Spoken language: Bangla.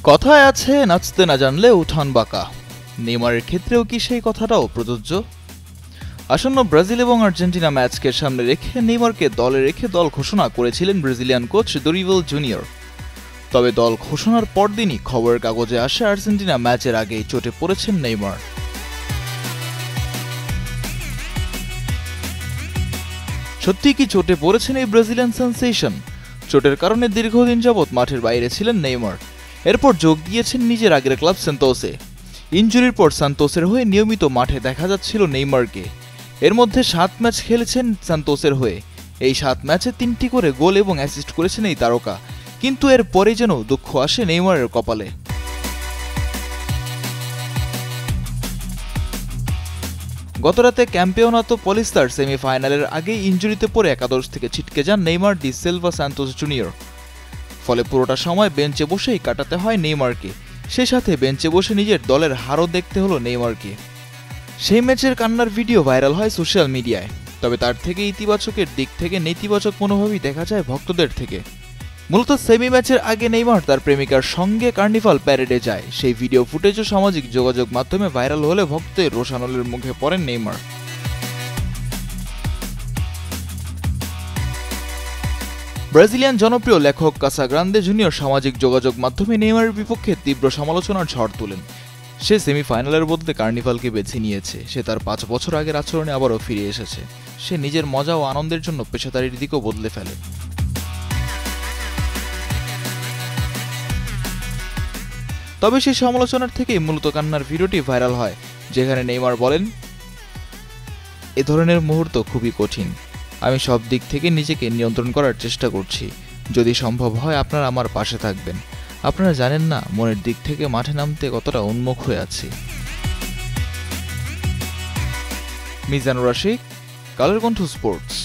কথায় আছে নাচতে না জানলে উঠান বাঁকা। নেইমারের ক্ষেত্রেও কি সেই কথাটাও প্রযোজ্য? আসন্ন ব্রাজিল এবং আর্জেন্টিনা ম্যাচকে সামনে রেখে নেইমারকে দলে রেখে দল ঘোষণা করেছিলেন ব্রাজিলিয়ান কোচ দরিভাল জুনিয়র। তবে দল ঘোষণার পরদিনই খবরের কাগজে আসে আর্জেন্টিনা ম্যাচের আগেই চোটে পড়েছেন নেইমার। সত্যি কি চোটে পড়েছেন এই ব্রাজিলিয়ান সেন্সেশন? চোটের কারণে দীর্ঘদিন যাবৎ মাঠের বাইরে ছিলেন নেইমার। এরপর যোগ দিয়েছেন নিজের আগের ক্লাব সান্তোসে। ইনজুরির পর সান্তোসের হয়ে নিয়মিত মাঠে দেখা যাচ্ছিল নেইমারকে। এর মধ্যে 7 ম্যাচ খেলেছেন সান্তোসের হয়ে। এই 7 ম্যাচে 3টি করে গোল এবং অ্যাসিস্ট করেছেন এই তারকা। কিন্তু এর পরে যেন দুঃখ আসে নেইমারের কপালে। গতরাতে ক্যাম্পিওনাতো পলিস্তার সেমিফাইনালের আগেই ইনজুরিতে পড়ে একাদশ থেকে ছিটকে যান Neymar D Silva Santos junior. ফলে পুরোটা সময় বেঞ্চে বসেই কাটাতে হয় নেইমারকে। সে সাথে বেঞ্চে বসে নিজের দলের হারও দেখতে হলো নেইমারকে। সেই ম্যাচের কান্নার ভিডিও ভাইরাল হয় সোশ্যাল মিডিয়ায়। তবে তার থেকে ইতিবাচকের দিক থেকে নেতিবাচক মনোভাবই দেখা যায় ভক্তদের থেকে। মূলত সেমি ম্যাচের আগে নেইমার তার প্রেমিকার সঙ্গে কার্নিভাল প্যারেডে যায়। সেই ভিডিও ফুটেজও সামাজিক যোগাযোগ মাধ্যমে ভাইরাল হলে ভক্তদের রোষানলের মুখে পড়েন নেইমার। ব্রাজিলিয়ান জনপ্রিয় লেখক কাসাগ্রান্দে জুনিয়র সামাজিক যোগাযোগ মাধ্যমে নেইমারের বিপক্ষে তীব্র সমালোচনার ঝড় তোলেন। সে সেমিফাইনালের বদলে কার্নিভালকে বেছে নিয়েছে। সে তার 5 বছর আগের আচরণে আবারও ফিরে এসেছে। সে নিজের মজা ও আনন্দের জন্য পেশাদারির দিকেও বদলে ফেলে। তবে সেই সমালোচনার থেকেই মূলত কান্নার ভিডিওটি ভাইরাল হয়, যেখানে নেইমার বলেন, এ ধরনের মুহূর্ত খুবই কঠিন। আমি সব দিক থেকে নিজেকে নিয়ন্ত্রণ করার চেষ্টা করছি। যদি সম্ভব হয় আপনারা আমার পাশে থাকবেন। আপনারা জানেন না মনের দিক থেকে মাঠে নামতে কতটা উন্মুখ হয়ে আছি। মিজানুর রশিদ, কালের কণ্ঠ স্পোর্টস।